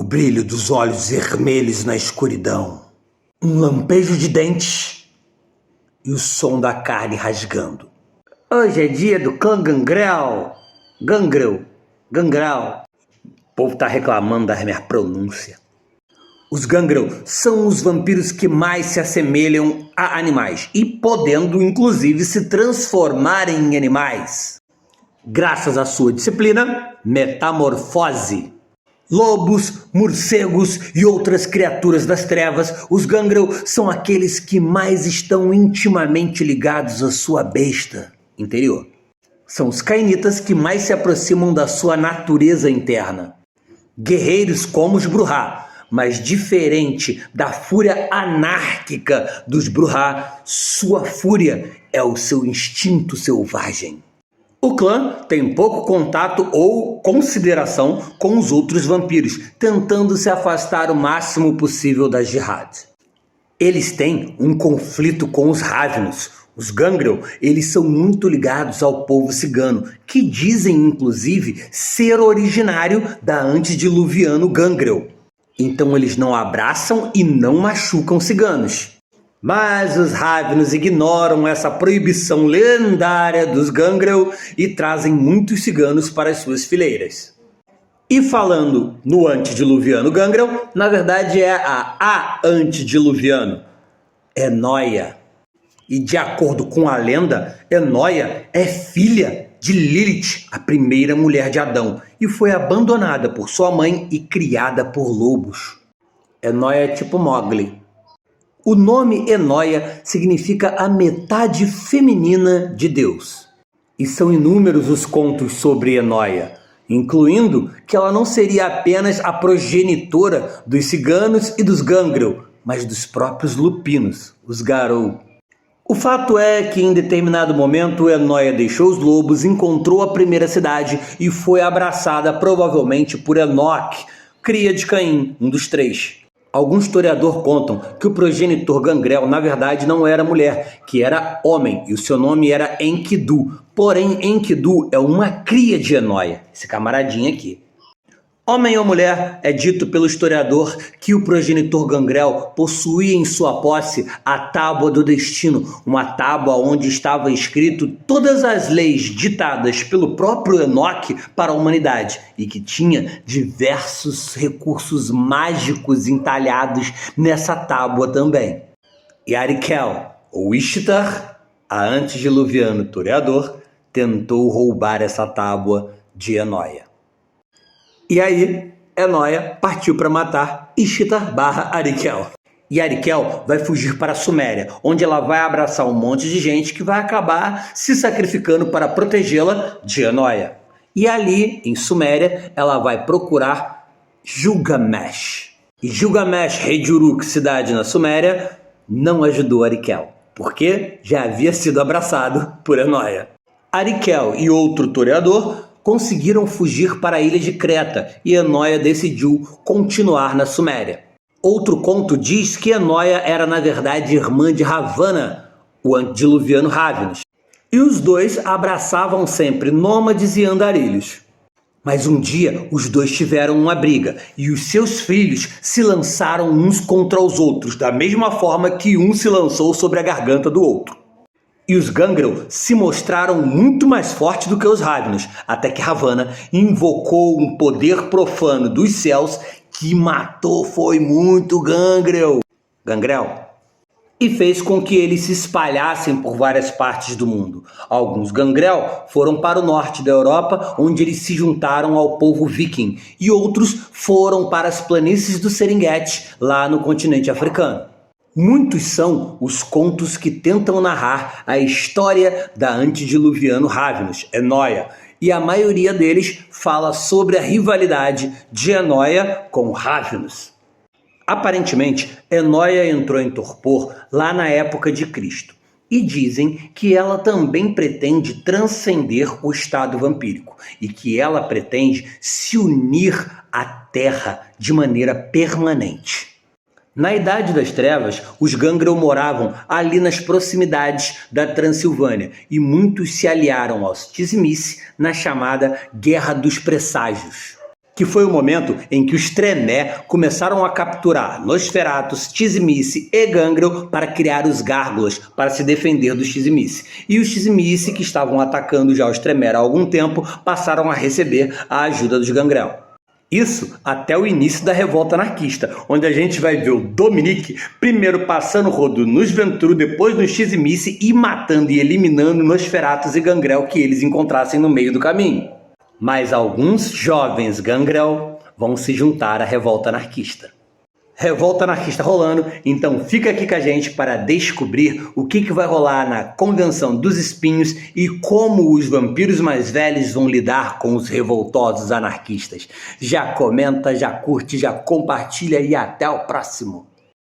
o brilho dos olhos vermelhos na escuridão, um lampejo de dentes e o som da carne rasgando. Hoje é dia do clã Gangrel. Gangrel. O povo tá reclamando da minha pronúncia. Os Gangrel são os vampiros que mais se assemelham a animais e podendo inclusive se transformarem em animais. Graças à sua disciplina, metamorfose. Lobos, morcegos e outras criaturas das trevas, os Gangrel são aqueles que mais estão intimamente ligados à sua besta interior. São os cainitas que mais se aproximam da sua natureza interna. Guerreiros como os Brujah, mas diferente da fúria anárquica dos Brujah, sua fúria é o seu instinto selvagem. O clã tem pouco contato ou consideração com os outros vampiros, tentando se afastar o máximo possível da Jihad. Eles têm um conflito com os Ravnos. Os Gangrel, eles são muito ligados ao povo cigano, que dizem inclusive ser originário da antediluviano Gangrel. Então eles não abraçam e não machucam ciganos. Mas os Ravnos ignoram essa proibição lendária dos Gangrel e trazem muitos ciganos para as suas fileiras. E falando no antediluviano Gangrel, na verdade é a antediluviano, Enoia. E de acordo com a lenda, Enoia é filha de Lilith, a primeira mulher de Adão, e foi abandonada por sua mãe e criada por lobos. Enoia é tipo Mowgli. O nome Enoia significa a metade feminina de Deus. E são inúmeros os contos sobre Enoia, incluindo que ela não seria apenas a progenitora dos ciganos e dos Gangrel, mas dos próprios lupinos, os Garou. O fato é que em determinado momento Enoia deixou os lobos, encontrou a primeira cidade e foi abraçada provavelmente por Enoque, cria de Caim, um dos três. Alguns historiadores contam que o progenitor Gangrel na verdade não era mulher, que era homem e o seu nome era Enkidu. Porém, Enkidu é uma cria de Enoia, esse camaradinho aqui. Homem ou mulher, é dito pelo historiador que o progenitor Gangrel possuía em sua posse a Tábua do Destino, uma tábua onde estava escrito todas as leis ditadas pelo próprio Enoque para a humanidade e que tinha diversos recursos mágicos entalhados nessa tábua também. E Arikel, ou Ishtar, a antediluviano toreador, tentou roubar essa tábua de Enoia. E aí, Enoia partiu para matar Ishtar / Arikel. E Arikel vai fugir para a Suméria, onde ela vai abraçar um monte de gente que vai acabar se sacrificando para protegê-la de Enoia. E ali, em Suméria, ela vai procurar Gilgamesh. E Gilgamesh, rei de Uruk, cidade na Suméria, não ajudou Arikel, porque já havia sido abraçado por Enoia. Arikel e outro toreador conseguiram fugir para a ilha de Creta e Enoia decidiu continuar na Suméria. Outro conto diz que Enoia era na verdade irmã de Ravana, o antediluviano Ravnos, e os dois abraçavam sempre nômades e andarilhos. Mas um dia os dois tiveram uma briga e os seus filhos se lançaram uns contra os outros, da mesma forma que um se lançou sobre a garganta do outro. E os Gangrel se mostraram muito mais fortes do que os Ravnos, até que Ravana invocou um poder profano dos céus que matou foi muito Gangrel e fez com que eles se espalhassem por várias partes do mundo. Alguns Gangrel foram para o norte da Europa, onde eles se juntaram ao povo viking, e outros foram para as planícies do Serengeti, lá no continente africano. Muitos são os contos que tentam narrar a história da antediluviano Ravnos, Enoia, e a maioria deles fala sobre a rivalidade de Enoia com Ravnos. Aparentemente, Enoia entrou em torpor lá na época de Cristo, e dizem que ela também pretende transcender o estado vampírico, e que ela pretende se unir à Terra de maneira permanente. Na Idade das Trevas, os Gangrel moravam ali nas proximidades da Transilvânia e muitos se aliaram aos Tzimisce na chamada Guerra dos Presságios, que foi o momento em que os Trené começaram a capturar Nosferatus, Tizimice e Gangrel para criar os Gárgulas para se defender dos Tizimice. E os Tizimice, que estavam atacando já os Tremere há algum tempo, passaram a receber a ajuda dos Gangrel. Isso até o início da revolta anarquista, onde a gente vai ver o Dominique primeiro passando o rodo nos Ventrue, depois nos Tizimice e matando e eliminando Nosferatus e Gangrel que eles encontrassem no meio do caminho. Mas alguns jovens Gangrel vão se juntar à revolta anarquista. Revolta anarquista rolando, então fica aqui com a gente para descobrir o que vai rolar na Convenção dos Espinhos e como os vampiros mais velhos vão lidar com os revoltosos anarquistas. Já comenta, já curte, já compartilha e até o próximo!